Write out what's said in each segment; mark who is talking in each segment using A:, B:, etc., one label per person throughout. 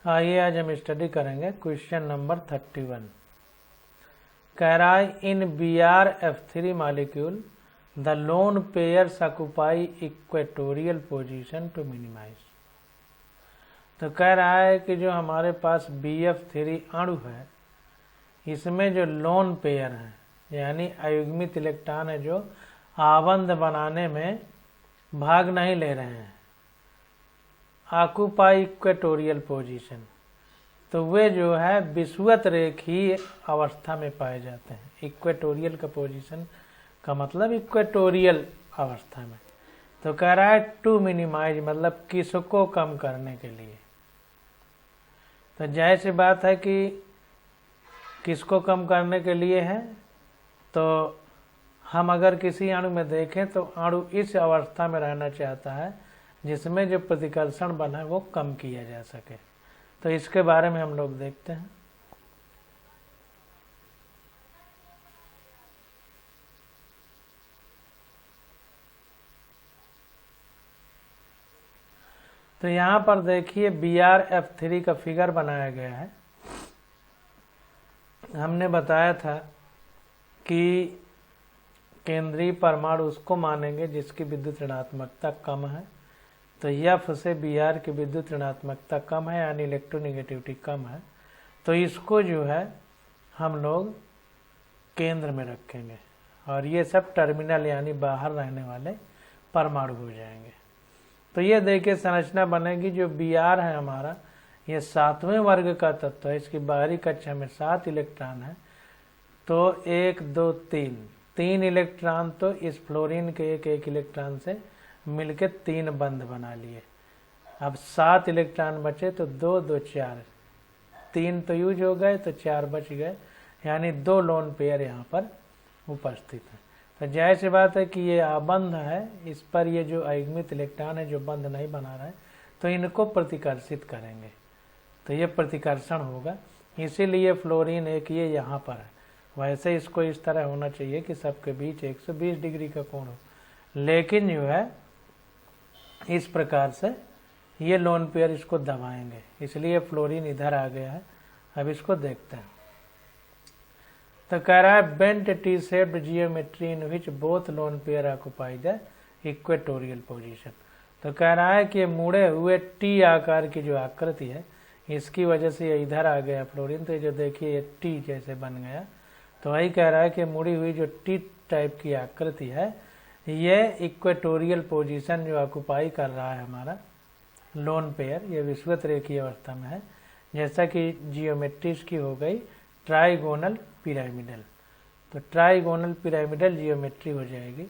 A: आइए आज हम स्टडी करेंगे क्वेश्चन नंबर 31। कह रहा है in BrF3 molecule the lone pairs occupy equatorial position to minimize. तो कह रहा है कि जो हमारे पास BF3 अणु है इसमें जो लोन पेयर है यानी अयुग्मित इलेक्ट्रॉन है जो आबंध बनाने में भाग नहीं ले रहे हैं, ऑक्युपाई इक्वेटोरियल पोजीशन, तो वे जो है विषुवत रेखीय अवस्था में पाए जाते हैं। इक्वेटोरियल का पोजीशन का मतलब इक्वेटोरियल अवस्था में। तो कह रहा है टू मिनिमाइज मतलब किसको कम करने के लिए। तो जाहिर सी बात है कि किसको कम करने के लिए है, तो हम अगर किसी अणु में देखें तो अणु इस अवस्था में रहना चाहता है जिसमें जो प्रतिकर्षण बल है वो कम किया जा सके। तो इसके बारे में हम लोग देखते हैं। तो यहाँ पर देखिए BrF3 का फिगर बनाया गया है। हमने बताया था कि केंद्रीय परमाणु उसको मानेंगे जिसकी विद्युत ऋणात्मकता कम है। तो F से Br की विद्युत ऋणात्मकता कम है यानी इलेक्ट्रोनेगेटिविटी कम है, तो इसको जो है हम लोग केंद्र में रखेंगे और ये सब टर्मिनल यानी बाहर रहने वाले परमाणु हो जाएंगे। तो ये देखिए संरचना बनेगी। जो Br है हमारा ये 7वें वर्ग का तत्व है, इसकी बाहरी कक्षा में 7 इलेक्ट्रॉन है। तो 1 2 3 इलेक्ट्रॉन तो इस फ्लोरीन के एक इलेक्ट्रॉन से मिलके 3 बंध बना लिए। अब 7 इलेक्ट्रॉन बचे तो 2 2 4, 3 तो यूज हो गए तो 4 बच गए, यानी 2 लोन पेयर यहाँ पर उपस्थित है। तो जाहिर सी बात है कि ये आबंध है, इस पर ये जो अयुग्मित इलेक्ट्रॉन है जो बंध नहीं बना रहा है तो इनको प्रतिकर्षित करेंगे, तो ये प्रतिकर्षण होगा। इसीलिए फ्लोरीन एक ये यहाँ पर है। वैसे इसको इस तरह होना चाहिए कि सबके बीच 120 डिग्री का कोण हो, लेकिन जो है इस प्रकार से ये लोन पेयर इसको दबाएंगे, इसलिए फ्लोरीन इधर आ गया है। अब इसको देखते हैं। तो कह रहा है bent T shaped geometry in which both lone pair occupy the equatorial position. तो कह रहा है कि मुड़े हुए टी आकार की जो आकृति है इसकी वजह से ये इधर आ गया फ्लोरीन। तो जो देखिए ये टी जैसे बन गया। तो वही कह रहा है कि मुड़ी हुई जो टी टाइप की आकृति है ये इक्वेटोरियल पोजीशन जो ऑक्युपाई कर रहा है हमारा लोन पेयर, ये विषुवत रेखीय अवस्था में है। जैसा कि जियोमेट्री इसकी हो गई ट्राइगोनल पिरामिडल, तो ट्राइगोनल पिरामिडल जियोमेट्री हो जाएगी।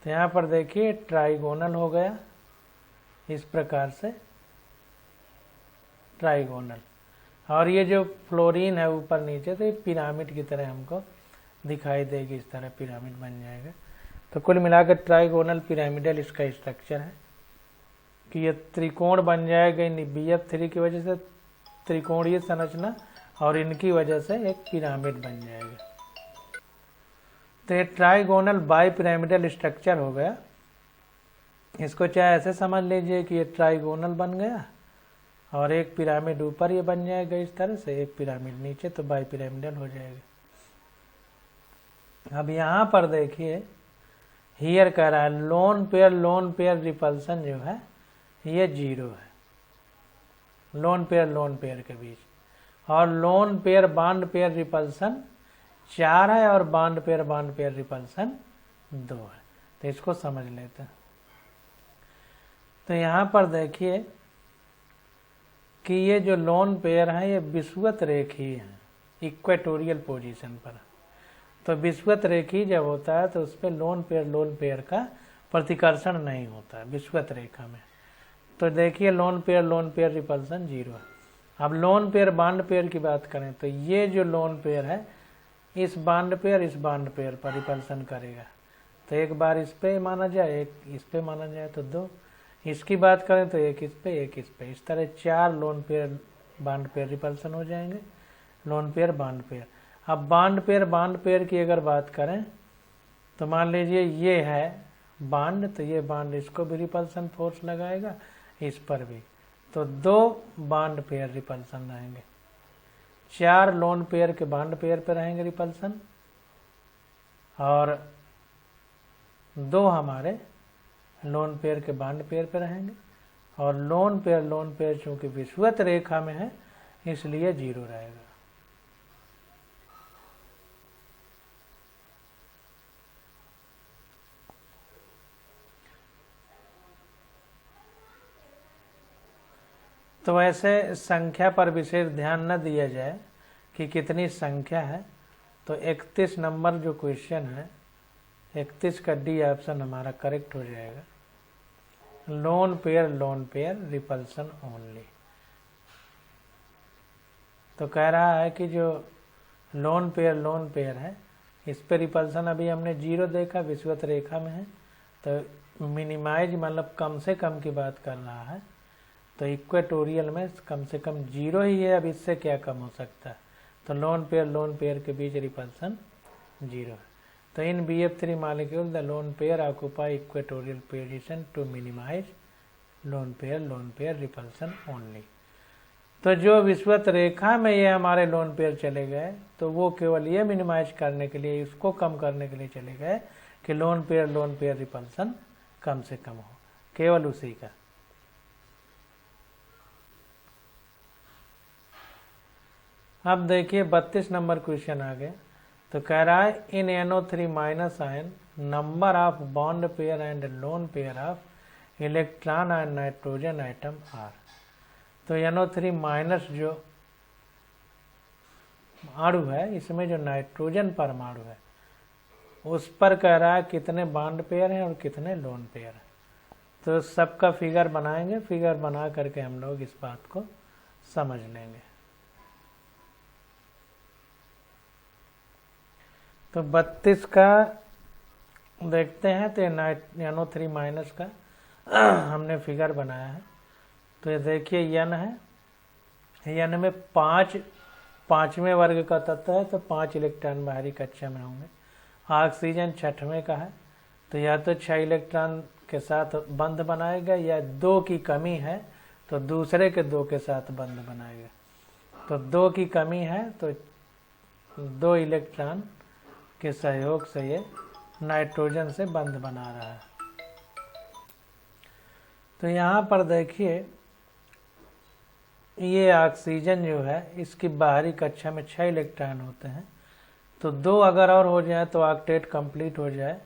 A: तो यहाँ पर देखिए ट्राइगोनल हो गया इस प्रकार से ट्राइगोनल, और ये जो फ्लोरीन है ऊपर नीचे तो ये पिरामिड की तरह हमको दिखाई देगी, इस तरह पिरामिड बन जाएगा। तो कुल मिलाकर ट्राइगोनल पिरामिडल इसका स्ट्रक्चर है कि ये त्रिकोण बन जाएगा इन BF3 की वजह से, त्रिकोणीय संरचना, और इनकी वजह से एक पिरामिड बन जाएगा। तो ये ट्राइगोनल बाई पिरामिडल स्ट्रक्चर हो गया। इसको चाहे ऐसे समझ लीजिए कि ये ट्राइगोनल बन गया और एक पिरामिड ऊपर ये बन जाएगा इस तरह से, एक पिरामिड नीचे, तो बाई पिरामिडल हो जाएगा। अब यहाँ पर देखिए हियर कह रहा है लोन पेयर रिपल्सन जो है ये 0 है लोन पेयर के बीच, और lone pair bond pair repulsion 4 है और बॉन्ड पेयर रिपल्सन 2 है। तो इसको समझ लेते हैं। तो यहाँ पर देखिए कि ये जो लोन पेयर है ये विषुवत रेखीय है इक्वेटोरियल पोजीशन पर। तो विषुवत रेखीय जब होता है तो उस पर लोन पेयर का प्रतिकर्षण नहीं होता है विषुवत रेखा में। तो देखिए लोन पेयर रिपल्सन 0 है। अब लोन पेयर बॉन्ड पेयर की बात करें तो ये जो लोन पेयर है इस बॉन्ड पेयर पर रिपल्सन करेगा। तो एक बार इस पे माना जाए, एक इस पे माना जाए तो 2, इसकी बात करें तो एक इस पे एक इस पे, इस तरह 4 lone pair bond pair repulsion हो जाएंगे, लोन पेयर बॉन्ड पेयर। अब बॉन्ड पेयर की अगर बात करें तो मान लीजिए ये है बॉन्ड, तो ये बॉन्ड इसको भी रिपल्सन फोर्स लगाएगा, इस पर भी। तो 2 बॉन्ड पेयर रिपल्सन रहेंगे, 4 लोन पेयर के बॉन्ड पेयर पे रहेंगे रिपल्सन, और 2 हमारे लोन पेयर के बॉन्ड पेयर पे रहेंगे, और लोन पेयर चूंकि विषुवत रेखा में है इसलिए 0 रहेगा। तो ऐसे संख्या पर विशेष ध्यान न दिया जाए कि कितनी संख्या है। तो 31 नंबर जो क्वेश्चन है, 31 का डी ऑप्शन हमारा करेक्ट हो जाएगा। Loan pair repulsion only. तो कह रहा है कि जो लोन पेयर है इस पे रिपल्सन अभी हमने 0 देखा, विषुवत रेखा में है, तो मिनिमाइज मतलब कम से कम की बात कर रहा है। तो इक्वेटोरियल में कम से कम 0 ही है, अब इससे क्या कम हो सकता है। तो लोन पेयर के बीच रिपल्सन 0 है। तो in BF3 molecule the lone pair occupy equatorial position to minimize lone pair repulsion only. तो जो विषुवत रेखा में ये हमारे लोन पेयर चले गए तो वो केवल ये मिनिमाइज करने के लिए, इसको कम करने के लिए चले गए कि लोन पेयर रिपल्सन कम से कम हो, केवल उसी का। अब देखिए 32 नंबर क्वेश्चन आ गया। तो कह रहा है in NO3 minus ion number of bond pair and lone pair of electron and nitrogen atom are. तो NO3 माइनस जो अणु है, इसमें जो नाइट्रोजन परमाणु है उस पर कह रहा है कितने बॉन्ड पेयर हैं और कितने लोन पेयर हैं। तो सबका फिगर बनाएंगे, फिगर बना करके हम लोग इस बात को समझ लेंगे। तो 32 का देखते हैं। तो NO3 माइनस का हमने फिगर बनाया है। तो ये देखिए N है, N में 5वें वर्ग का तत्व है, तो 5 इलेक्ट्रॉन बाहरी कक्षा में होंगे। ऑक्सीजन 6वें का है, तो या तो 6 इलेक्ट्रॉन के साथ बंध बनाएगा, या 2 की कमी है तो दूसरे के 2 के साथ बंध बनाएगा। तो 2 की कमी है तो 2 इलेक्ट्रॉन के सहयोग से ये नाइट्रोजन से बंध बना रहा है। तो यहाँ पर देखिए ये ऑक्सीजन जो है इसकी बाहरी कक्षा में 6 इलेक्ट्रॉन होते हैं, तो 2 अगर और हो जाए तो ऑक्टेट कंप्लीट हो जाए।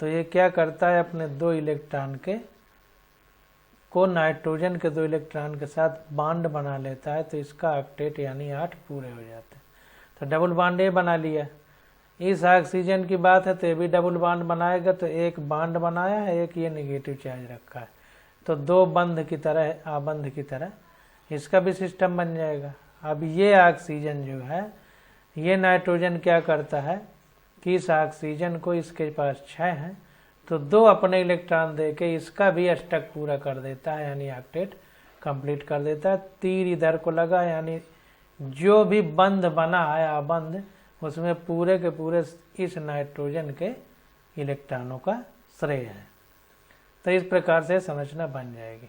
A: तो ये क्या करता है, अपने 2 इलेक्ट्रॉन को नाइट्रोजन के 2 इलेक्ट्रॉन के साथ बॉन्ड बना लेता है, तो इसका ऑक्टेट यानी 8 पूरे हो जाते हैं। तो डबल बॉन्ड ये बना लिया। इस ऑक्सीजन की बात है तो ये भी डबल बॉन्ड बनाएगा, तो एक बॉन्ड बनाया है, एक ये नेगेटिव चार्ज रखा है, तो 2 बंध की तरह, आबंध की तरह इसका भी सिस्टम बन जाएगा। अब ये ऑक्सीजन जो है, ये नाइट्रोजन क्या करता है कि इस ऑक्सीजन को, इसके पास 6 हैं, तो 2 अपने इलेक्ट्रॉन देके इसका भी अष्टक पूरा कर देता है, यानी ऑक्टेट कंप्लीट कर देता है। तीर इधर को लगा, यानी जो भी बंध बना है आबंध, उसमें पूरे के पूरे इस नाइट्रोजन के इलेक्ट्रॉनों का श्रेय है। तो इस प्रकार से संरचना बन जाएगी।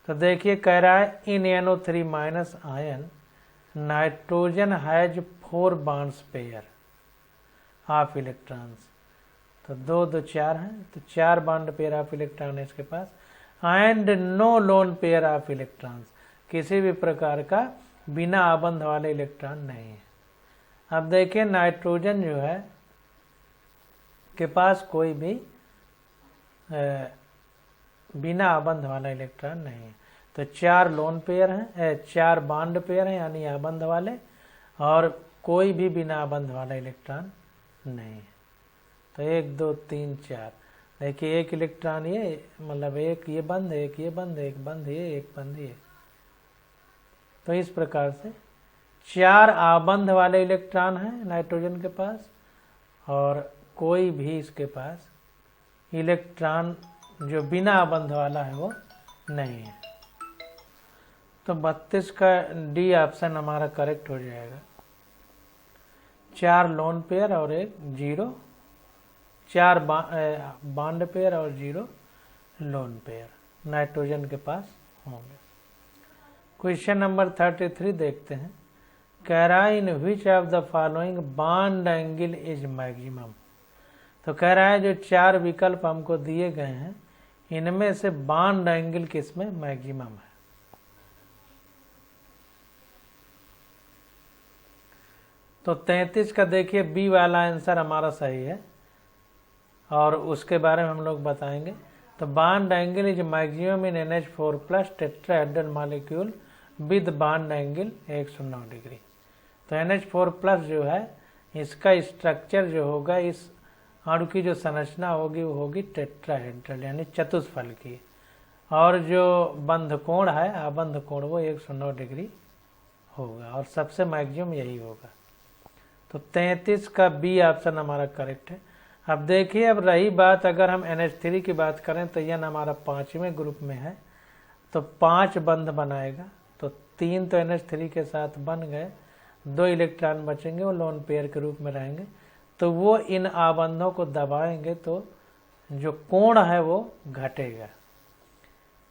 A: तो देखिए कह रहा है in NO3 minus ion nitrogen has 4 bonds pair of electrons. तो 2 2 4 हैं, तो 4 बॉन्ड पेयर ऑफ इलेक्ट्रॉन है इसके पास, and no lone pair of electrons, किसी भी प्रकार का बिना आबंध वाले इलेक्ट्रॉन नहीं है। अब देखिए नाइट्रोजन जो है के पास कोई भी बिना आबंध वाला इलेक्ट्रॉन नहीं है। तो 4 लोन पेयर हैं, 4 बॉन्ड पेयर हैं यानी आबंध वाले, और कोई भी बिना आबंध वाला इलेक्ट्रॉन नहीं है। तो 1 2 3 4, देखिए एक इलेक्ट्रॉन ये, मतलब एक ये बंद, एक ये बंद, एक बंद ये, एक बंद ये। तो इस प्रकार से 4 आबंध वाले इलेक्ट्रॉन हैं नाइट्रोजन के पास, और कोई भी इसके पास इलेक्ट्रॉन जो बिना आबंध वाला है वो नहीं है। तो 32 का डी ऑप्शन हमारा करेक्ट हो जाएगा। 4 लोन पेयर और 1 0, 4 बॉन्ड पेयर और 0 लोन पेयर नाइट्रोजन के पास होंगे। क्वेश्चन नंबर 33 देखते हैं। कह रहा है in which of the following bond angle is maximum. तो कह रहा है जो 4 विकल्प हमको दिए गए हैं इनमें से बॉन्ड एंगल किसमें मैक्सिमम है। तो 33 का देखिए बी वाला आंसर हमारा सही है और उसके बारे में हम लोग बताएंगे। तो bond angle is maximum in NH4+ tetrahedral molecule with bond angle 109 degree. तो NH4+ जो है इसका स्ट्रक्चर जो होगा, इस अणु की जो संरचना होगी वो होगी टेट्राहेड्रल यानी चतुष्फल की, और जो बंध कोण है आबंध कोण वो 109 डिग्री होगा और सबसे मैक्सिमम यही होगा। तो 33 का बी ऑप्शन हमारा करेक्ट है। अब देखिए, अब रही बात अगर हम NH3 की बात करें तो यह हमारा 5वें ग्रुप में है तो 5 बंध बनाएगा। तो 3 तो NH3 के साथ बन गए, 2 इलेक्ट्रॉन बचेंगे वो लोन पेयर के रूप में रहेंगे। तो वो इन आबंधों को दबाएंगे तो जो कोण है वो घटेगा।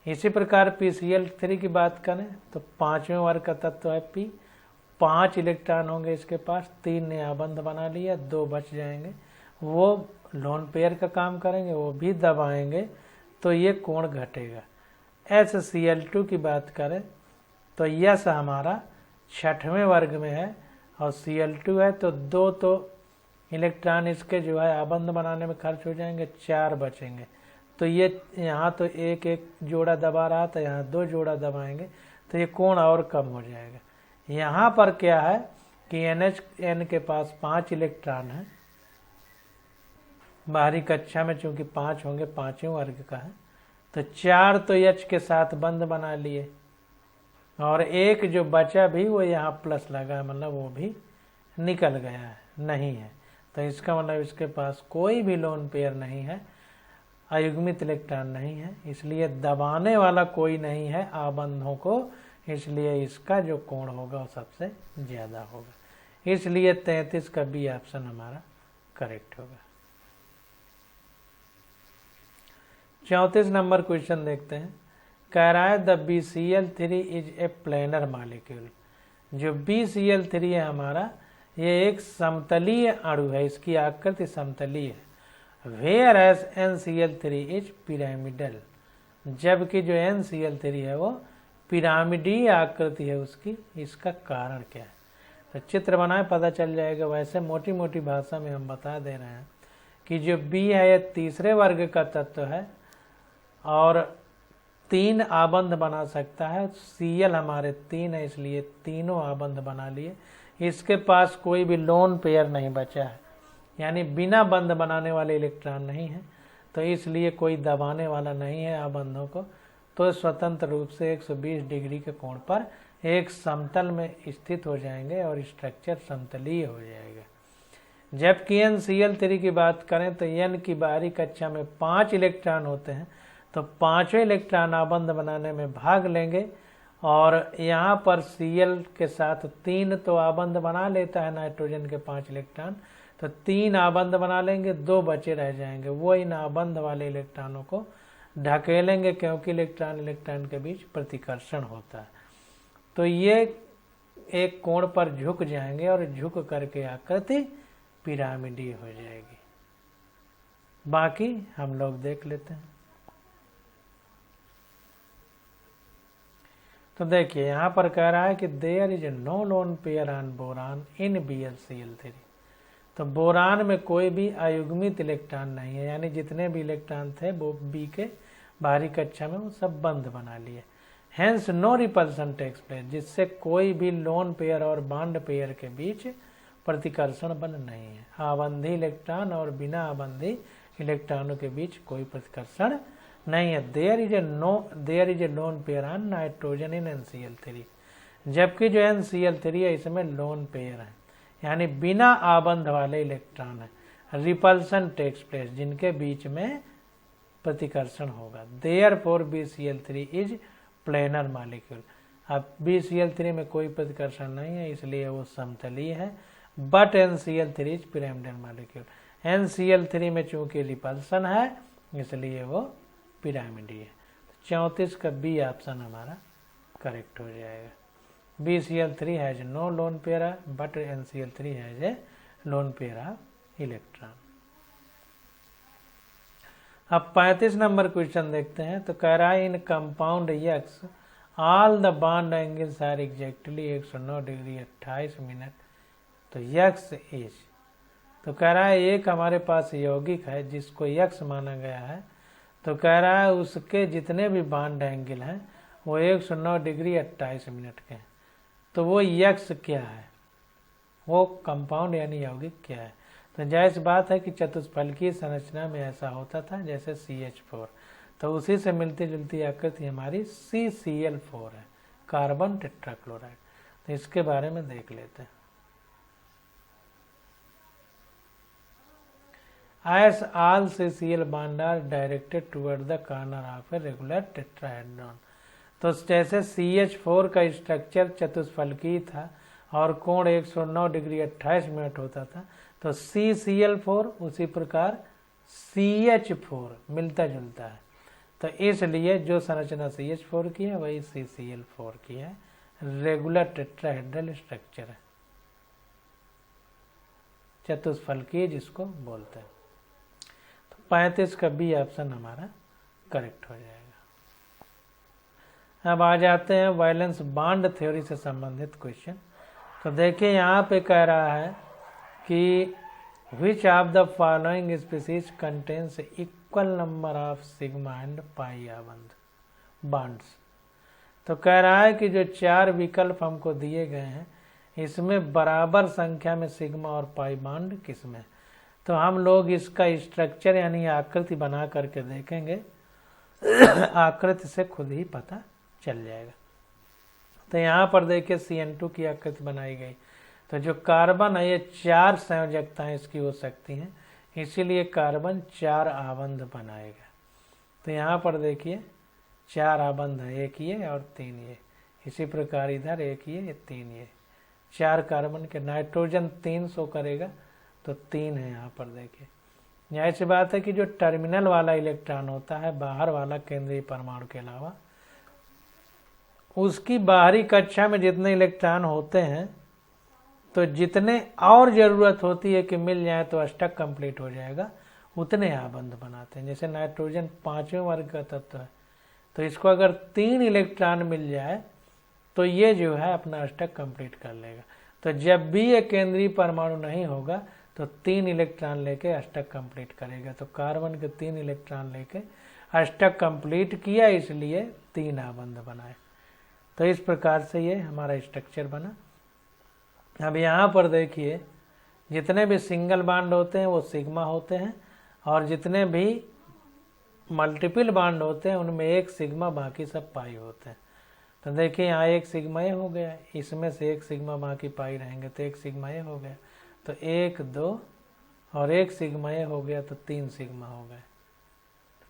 A: इसी प्रकार PCl3 की बात करें तो 5वें वर्ग का तत्व है P, 5 इलेक्ट्रॉन होंगे इसके पास, 3 ने आबंध बना लिया, 2 बच जाएंगे, वो लोन पेयर का काम करेंगे, वो भी दबाएंगे तो ये कोण घटेगा। HCl2 की बात करें तो यस हमारा 6वें वर्ग में है और Cl2 है तो 2 तो इलेक्ट्रॉन इसके जो है आबंध बनाने में खर्च हो जाएंगे, 4 बचेंगे। तो ये यहाँ तो एक जोड़ा दबा रहा था, यहाँ 2 जोड़ा दबाएंगे तो ये कोण और कम हो जाएगा। यहाँ पर क्या है कि NHN के पास 5 इलेक्ट्रॉन है, बाहरी कक्षा में चूंकि 5 होंगे, 5वें वर्ग का है तो 4 तो H के साथ बंध बना लिए और एक जो बचा भी वो यहाँ प्लस लगा है, मतलब वो भी निकल गया है, नहीं है। तो इसका मतलब इसके पास कोई भी लोन पेयर नहीं है, अयुग्मित इलेक्ट्रॉन नहीं है, इसलिए दबाने वाला कोई नहीं है आबंधों को, इसलिए इसका जो कोण होगा वो सबसे ज्यादा होगा। इसलिए 33 का बी ऑप्शन हमारा करेक्ट होगा। 34 नंबर क्वेश्चन देखते हैं। कह रहा है the BCl3 is a planar molecule. जो BCl3 है हमारा ये एक समतलीय अणु है, इसकी आकृति समतलीय है। Where as NCl3 is pyramidal, जबकि जो NCl3 है वो पिरामिडीय आकृति है उसकी। इसका कारण क्या है? तो चित्र बनाए पता चल जाएगा। वैसे मोटी मोटी भाषा में हम बता दे रहे हैं कि जो B है ये 3रे वर्ग का तत्व है और 3 आबंध बना सकता है। Cl हमारे 3 है इसलिए तीनों आबंध बना लिए। इसके पास कोई भी लोन पेयर नहीं बचा है, यानी बिना बंध बनाने वाले इलेक्ट्रॉन नहीं है, तो इसलिए कोई दबाने वाला नहीं है आबंधों को। तो स्वतंत्र रूप से 120 डिग्री के कोण पर एक समतल में स्थित हो जाएंगे और स्ट्रक्चर समतलीय हो जाएगा। जबकि NCl3 की बात करें तो N की बाहरी कक्षा में 5 इलेक्ट्रॉन होते हैं, तो 5वें इलेक्ट्रॉन आबंध बनाने में भाग लेंगे और यहाँ पर Cl के साथ 3 तो आबंध बना लेता है नाइट्रोजन के 5 इलेक्ट्रॉन, तो 3 आबंध बना लेंगे, 2 बचे रह जाएंगे, वो इन आबंध वाले इलेक्ट्रॉनों को ढकेलेंगे क्योंकि इलेक्ट्रॉन इलेक्ट्रॉन के बीच प्रतिकर्षण होता है। तो ये एक कोण पर झुक जाएंगे और झुक करके आकृति पिरामिडीय हो जाएगी। बाकी हम लोग देख लेते हैं। तो देखिए यहाँ पर कह रहा है कि there is no lone pair on boron in BlCl3। तो बोरान में कोई भी अयुग्मित इलेक्ट्रॉन नहीं है, यानी जितने भी इलेक्ट्रॉन थे वो B के बाहरी कक्षा में वो सब बंध बना लिए। Hence no repulsion takes place, जिससे कोई भी लोन पेयर और बॉन्ड पेयर के बीच प्रतिकर्षण बल नहीं है। आबंधी इलेक्ट्रॉन और बिना आबंधी इलेक्ट्रॉनों के बीच कोई प्रतिकर्षण नहीं है। There is a lone pair on nitrogen in NCl3, जबकि जो NCl3 है इसमें लोन पेयर है, यानी बिना आबंध वाले इलेक्ट्रॉन है। रिपल्सन टेक्स प्लेस, जिनके बीच में प्रतिकर्षण होगा। Therefore BCl3 is planar molecule. अब BCl3 में कोई प्रतिकर्षण नहीं है इसलिए वो समतलीय है। But NCl3 is pyramidal molecule. NCl3 में चूंकि रिपल्सन है इसलिए वो पिरामिडीय है। 34 का बी ऑप्शन हमारा करेक्ट हो जाएगा। BCl3 has no lone pair but NCl3 has a lone pair of electron. अब 35 नंबर क्वेश्चन देखते हैं। तो कह रहा है in compound X all the bond angles are exactly 109 degree 28 minute. तो X इज, तो कह रहा है एक हमारे पास यौगिक है जिसको X माना गया है। तो कह रहा है उसके जितने भी बॉन्ड एंगल हैं वो 109 डिग्री 28 मिनट के हैं। तो वो X क्या है, वो कंपाउंड यानी यौगिक क्या है। तो जायज बात है कि चतुष्फलकीय संरचना में ऐसा होता था जैसे CH4, तो उसी से मिलती जुलती आकृति हमारी CCl4 है, कार्बन टेट्राक्लोराइड। तो इसके बारे में देख लेते हैं। As all CCl bond are directed toward the corner of a regular tetrahedron। तो जैसे CH4 का स्ट्रक्चर चतुष्फलकीय था और कोण 109 डिग्री 28 मिनट होता था, तो CCl4 उसी प्रकार CH4 मिलता जुलता है। तो इसलिए जो संरचना CH4 की है वही CCl4 की है, रेगुलर टेट्राहेड्रल स्ट्रक्चर है, चतुष्फलकीय जिसको बोलते हैं। तो 35 का बी ऑप्शन हमारा करेक्ट हो जाएगा। अब आ जाते हैं वैलेंस बॉन्ड थ्योरी से संबंधित क्वेश्चन। तो देखिए यहाँ पे कह रहा है कि which of the following species contains equal number of sigma and pi आबंध बॉन्ड्स। तो कह रहा है कि जो 4 विकल्प हमको दिए गए हैं इसमें बराबर संख्या में सिग्मा और पाई बॉन्ड किसमें। तो हम लोग इसका स्ट्रक्चर यानी आकृति बना करके देखेंगे, आकृति से खुद ही पता चल जाएगा। तो यहाँ पर देखिए CN2 की आकृति बनाई गई। तो जो कार्बन है ये 4 संयोजकताएं इसकी हो सकती हैं, इसीलिए कार्बन 4 आबंध बनाएगा। तो यहाँ पर देखिए 4 आबंध है, एक ये और 3 ये, इसी प्रकार इधर एक ये 3 ये, 4 कार्बन के। नाइट्रोजन 3 शो करेगा तो 3 है यहाँ पर देखिए। यही सी बात है कि जो टर्मिनल वाला इलेक्ट्रॉन होता है बाहर वाला केंद्रीय परमाणु के अलावा, उसकी बाहरी कक्षा में जितने इलेक्ट्रॉन होते हैं तो जितने और जरूरत होती है कि मिल जाए तो अष्टक कंप्लीट हो जाएगा, उतने आबंध बनाते हैं। जैसे नाइट्रोजन 5वें वर्ग का तत्व है, तो इसको अगर 3 इलेक्ट्रॉन मिल जाए तो ये जो है अपना अष्टक कंप्लीट कर लेगा। तो जब भी ये केंद्रीय परमाणु नहीं होगा तो 3 इलेक्ट्रॉन लेके अष्टक कंप्लीट करेगा। तो कार्बन के 3 इलेक्ट्रॉन लेके अष्टक कंप्लीट किया, इसलिए 3 आबंध बनाए। तो इस प्रकार से ये हमारा स्ट्रक्चर बना। अब यहाँ पर देखिए जितने भी सिंगल बॉन्ड होते हैं वो सिग्मा होते हैं, और जितने भी मल्टीपल बॉन्ड होते हैं उनमें एक सिग्मा बाकी सब पाई होते हैं। तो देखिए यहाँ एक सिग्मा ये हो गया, इसमें से एक सिग्मा बाकी पाई रहेंगे, तो एक सिग्मा ये हो गया, तो 1 2 और एक सिग्मा ये हो गया, तो 3 सिग्मा हो गए,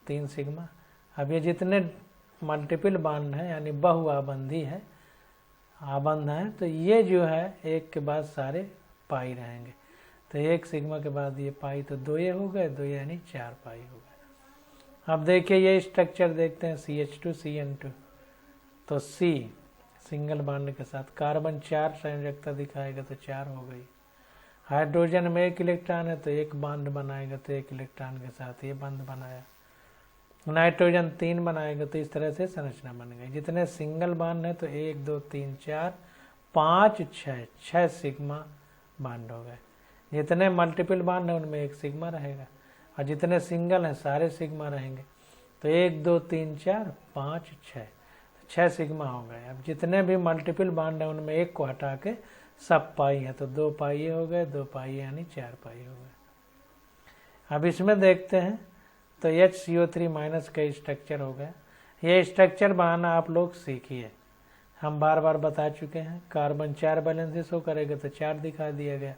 A: 3 सिग्मा। अब ये जितने मल्टीपल बॉन्ड है यानी बहुआबंधी है, आबंध है, तो ये जो है एक के बाद सारे पाई रहेंगे। तो एक सिग्मा के बाद ये पाई, तो 2 ये हो गए, 2 यानी 4 पाई हो गए। अब देखिए ये स्ट्रक्चर देखते हैं CH2 CN2। तो C सिंगल बॉन्ड के साथ कार्बन 4 संयोजकता दिखाएगा तो 4 हो गई। हाइड्रोजन में 1 इलेक्ट्रॉन है तो 1 बॉन्ड बनाएगा, तो 1 इलेक्ट्रॉन के साथ ये बॉन्ड बनाया। नाइट्रोजन 3 बनाएगा, तो इस तरह से संरचना बन गई। जितने सिंगल बॉन्ड है तो 1 2 3 4 5 6 सिग्मा बॉन्ड हो गए। जितने मल्टीपल बॉन्ड है उनमें 1 सिग्मा रहेगा, और जितने सिंगल हैं सारे सिग्मा रहेंगे। तो 1 2 3 4 5 6 सिग्मा हो गए। अब जितने भी मल्टीपल बॉन्ड है उनमें 1 को हटा के सब पाई है, तो 2 पाई हो गए, 2 पाई यानी 4 पाई हो गए। अब इसमें देखते हैं तो HCO3- का स्ट्रक्चर हो गया। ये स्ट्रक्चर बनाना आप लोग सीखिए, हम बार बार बता चुके हैं। कार्बन 4 बैलेंस शो करेगा तो 4 दिखा दिया गया।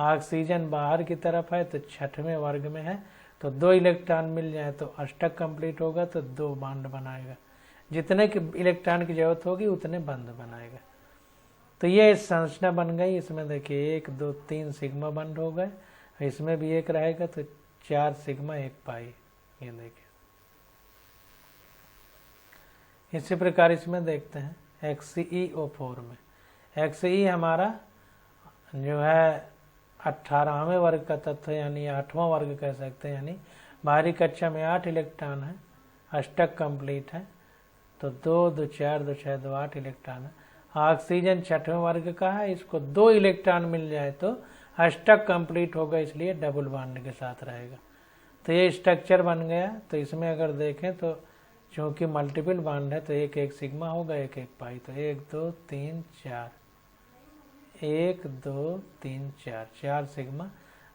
A: ऑक्सीजन बाहर की तरफ है तो 6वें वर्ग में है, तो 2 इलेक्ट्रॉन मिल जाए तो अष्टक कंप्लीट होगा, तो 2 बॉन्ड बनाएगा। जितने की इलेक्ट्रॉन की जरूरत होगी उतने बंद बनाएगा। तो ये संरचना बन गई। इसमें देखिए 1 2 3 सिग्मा बंद हो गए, इसमें भी 1 रहेगा, तो 4 सिग्मा 1 पाई। ये देखिए इसी प्रकार इसमें देखते हैं XeO4 में। Xe हमारा जो है 18वें वर्ग का तत्व है, यानी 8वां वर्ग कह सकते हैं, यानी बाहरी कक्षा में 8 इलेक्ट्रॉन है, अष्टक कंप्लीट है, तो 2 2 4 2 6 2 8 इलेक्ट्रॉन है। ऑक्सीजन 6वें वर्ग का है, इसको 2 इलेक्ट्रॉन मिल जाए तो अष्टक कंप्लीट होगा, इसलिए डबल बॉन्ड के साथ रहेगा। तो ये स्ट्रक्चर बन गया। तो इसमें अगर देखें तो चूंकि मल्टीपल बॉन्ड है तो एक एक सिग्मा होगा, एक एक पाई, तो 1 2 3 4 1 2 3 4 4 सिग्मा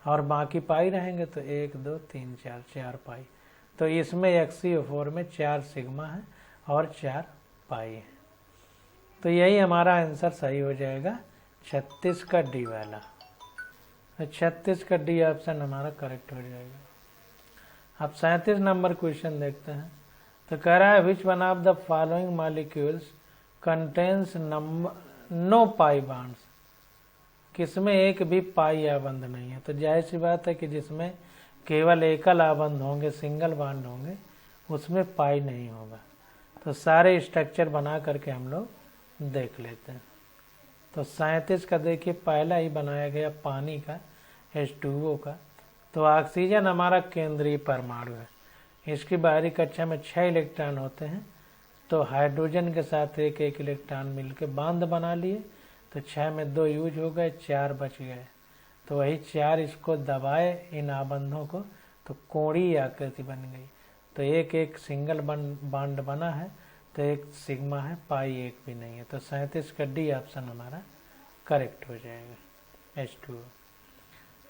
A: और बाकी पाई रहेंगे, तो 1 2 3 4 4 पाई। तो इसमें XeO4 में 4 सिग्मा है और 4 पाई है। तो यही हमारा आंसर सही हो जाएगा 36 का डी वाला। तो 36 का डी ऑप्शन हमारा करेक्ट हो जाएगा। अब 37 नंबर क्वेश्चन देखते हैं। तो कह रहा है which one of the following molecules contains no pi bonds, किसमें एक भी पाई आबंध नहीं है। तो जाहिर सी बात है कि जिसमें केवल एकल आबंध होंगे, सिंगल बॉन्ड होंगे, उसमें पाई नहीं होगा। तो सारे स्ट्रक्चर बना करके हम लोग देख लेते हैं। तो 37 का देखिए पहला ही बनाया गया पानी का H2O का। तो ऑक्सीजन हमारा केंद्रीय परमाणु है, इसकी बाहरी कक्षा में 6 इलेक्ट्रॉन होते हैं। तो हाइड्रोजन के साथ एक एक इलेक्ट्रॉन मिलकर बांध बना लिए, तो 6 में 2 यूज हो गए, 4 बच गए। तो वही 4 इसको दबाए इन आबंधों को, तो कोणीय आकृति बन गई। तो एक एक सिंगल बॉन्ड बना है, तो एक सिग्मा है, पाई एक भी नहीं है। तो 37 का डी ऑप्शन हमारा करेक्ट हो जाएगा H2O।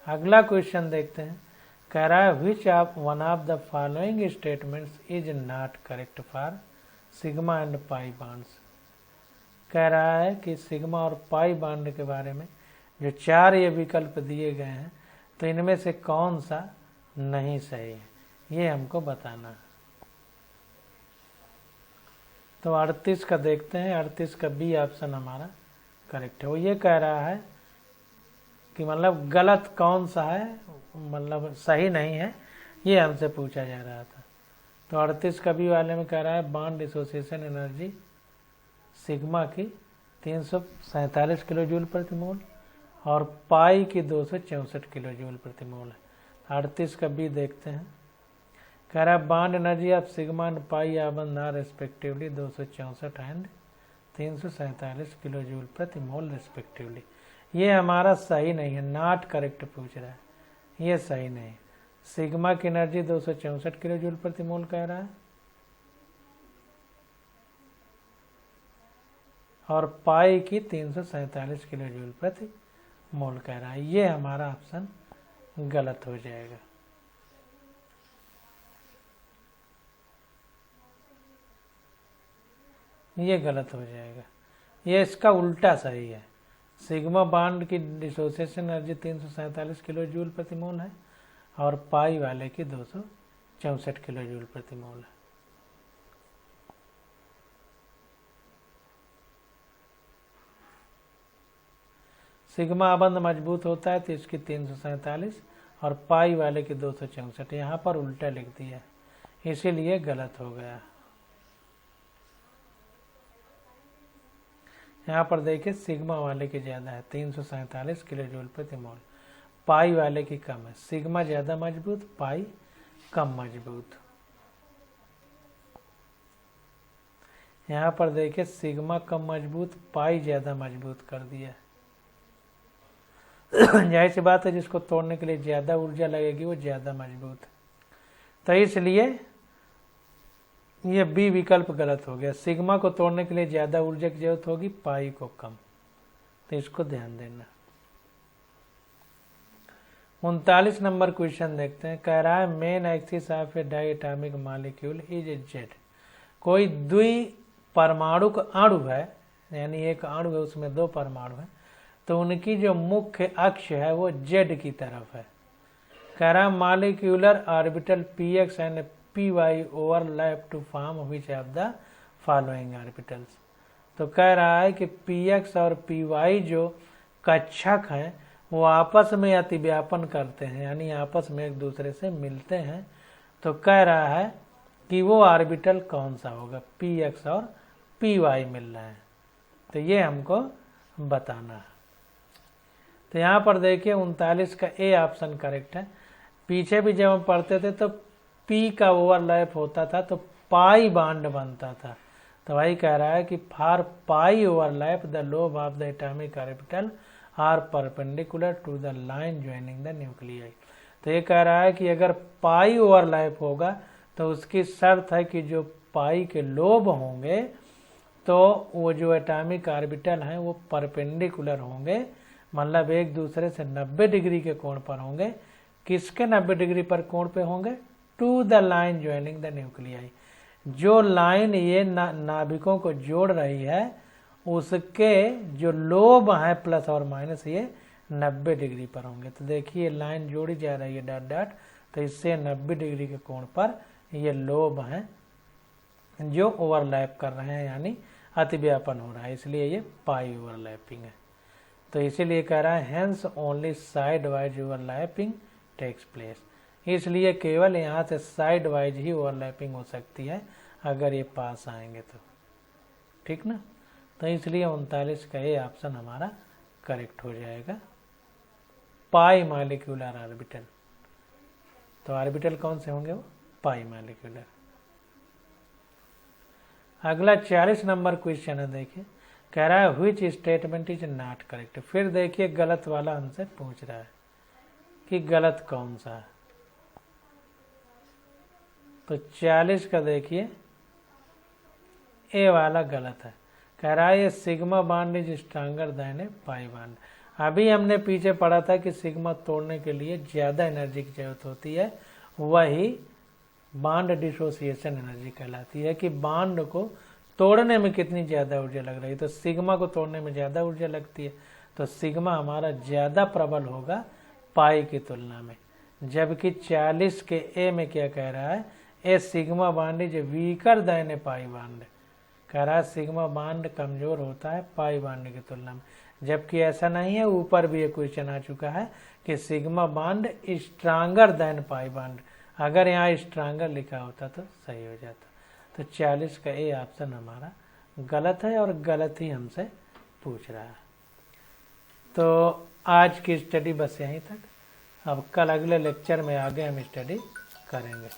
A: अगला क्वेश्चन देखते हैं। कह रहा है which of one of the following statements is not correct for sigma and pi bonds. कह रहा है कि सिग्मा और पाई बॉन्ड के बारे में जो 4 ये विकल्प दिए गए हैं, तो इनमें से कौन सा नहीं सही है, ये हमको बताना है। तो 38 का देखते हैं। 38 का बी ऑप्शन हमारा करेक्ट है। वो ये कह रहा है कि मतलब गलत कौन सा है, मतलब सही नहीं है, ये हमसे पूछा जा रहा था। तो 38 का बी वाले में कह रहा है बॉन्ड एसोसिएशन एनर्जी सिग्मा की 347 किलो जूल प्रति मोल और पाई की 264 किलो जूल प्रति मोल है। 38 का बी देखते हैं। कह रहा है bond energy of sigma and pi आबंध आर रेस्पेक्टिवली 264 एंड 347 किलो जूल प्रति मोल रेस्पेक्टिवली। ये हमारा सही नहीं है, नॉट करेक्ट पूछ रहा है, ये सही नहीं। सिग्मा की एनर्जी 264 किलो जूल प्रति मोल कह रहा है और पाई की 347 किलो जूल प्रति मोल कह रहा है। ये हमारा ऑप्शन गलत हो जाएगा। ये गलत हो जाएगा, ये इसका उल्टा सही है। सिग्मा बॉन्ड की डिसोसिएशन एनर्जी 347 किलो जूल प्रति मोल है और पाई वाले की 264 किलो जूल प्रति मोल है। सिग्मा आबंध मजबूत होता है तो इसकी 347 और पाई वाले की 264, यहाँ पर उल्टा लिख दिया, इसीलिए गलत हो गया। यहाँ पर देखिए सिग्मा वाले की ज़्यादा है 347 किलो जूल प्रति मोल, पाई वाले की कम है। सिग्मा ज़्यादा मजबूत, पाई कम मजबूत। यहाँ पर देखिए सिग्मा कम मजबूत, पाई ज़्यादा मजबूत कर दिया। जाहिर सी बात है जिसको तोड़ने के लिए ज़्यादा ऊर्जा लगेगी वो ज़्यादा मजबूत। तो इसलिए ये बी विकल्प गलत हो गया। सिग्मा को तोड़ने के लिए ज़्यादा ऊर्जा की जरूरत होगी, पाई को कम। तो इसको ध्यान देना। 39 नंबर क्वेश्चन देखते हैं। कह रहा है main axis of A diatomic molecule is Z. कोई द्वि परमाणु का अणु है, यानी एक अणु है उसमें 2 परमाणु है, तो उनकी जो मुख्य अक्ष है वो जेड की तरफ है। कह रहा है molecular orbital px and py overlap to form which of the following orbitals. तो कह रहा है कि px और py जो कक्षक हैं वो आपस में अतिव्यापन करते हैं, यानी आपस में एक दूसरे से मिलते हैं। तो कह रहा है कि वो ऑर्बिटल कौन सा होगा, px और py मिल रहे हैं। तो ये हमको बताना है। तो यहाँ पर देखिए 39 का ए ऑप्शन करेक्ट है। पीछे भी जब हम पढ़ते थे तो पी का ओवरलैप होता था तो पाई बॉन्ड बनता था। तो वही कह रहा है कि for pi overlap the lobe of the atomic orbital are perpendicular to the line joining the nuclei. तो ये कह रहा है कि अगर पाई ओवरलैप होगा तो उसकी शर्त है कि जो पाई के लोब होंगे तो वो जो एटॉमिक ऑर्बिटल हैं वो परपेंडिकुलर होंगे, मतलब एक दूसरे से 90 डिग्री के कोण पर होंगे। किसके 90 डिग्री पर कोण पे होंगे? To the line joining the nuclei. जो लाइन ये नाभिकों को जोड़ रही है उसके जो लोब हैं प्लस और माइनस ये 90 डिग्री पर होंगे। तो देखिए लाइन जोड़ी जा रही है डॉट डॉट, तो इससे 90 डिग्री के कोण पर ये लोब हैं जो ओवरलैप कर रहे हैं, यानी अतिव्यापन हो रहा है, इसलिए ये पाई ओवरलैपिंग है। तो इसीलिए कह रहा है hence only side wise overlapping takes place, इसलिए केवल यहाँ से साइड वाइज ही ओवरलैपिंग हो सकती है अगर ये पास आएंगे तो, ठीक ना। तो इसलिए 39 का ये ऑप्शन हमारा करेक्ट हो जाएगा, पाई मॉलिक्यूलर ऑर्बिटल। तो ऑर्बिटल कौन से होंगे? वो पाई मॉलिक्यूलर। अगला 40 नंबर क्वेश्चन है, देखिए कह रहा है which statement is not correct. फिर देखिए गलत वाला हमसे पूछ रहा है कि गलत कौन सा है। तो 40 का देखिए ए वाला गलत है। कह रहा है ये sigma bond is stronger then a pi bond. अभी हमने पीछे पढ़ा था कि सिग्मा तोड़ने के लिए ज्यादा एनर्जी की जरूरत होती है, वही बॉन्ड डिसोसिएशन एनर्जी कहलाती है कि बॉन्ड को तोड़ने में कितनी ज्यादा ऊर्जा लग रही है। तो सिग्मा को तोड़ने में ज्यादा ऊर्जा लगती है, तो सिग्मा हमारा ज्यादा प्रबल होगा पाई की तुलना में। जबकि 40 के ए में क्या कह रहा है? A sigma bond is weaker than a pi bond. कह रहा है सिग्मा बॉन्ड कमजोर होता है पाई बॉन्ड की तुलना में, जबकि ऐसा नहीं है। ऊपर भी एक क्वेश्चन आ चुका है कि sigma bond stronger than pi bond. अगर यहाँ स्ट्रांगर लिखा होता तो सही हो जाता। तो 40 का ए ऑप्शन हमारा गलत है और गलत ही हमसे पूछ रहा है। तो आज की स्टडी बस यहीं तक। अब कल अगले लेक्चर में आगे हम स्टडी करेंगे।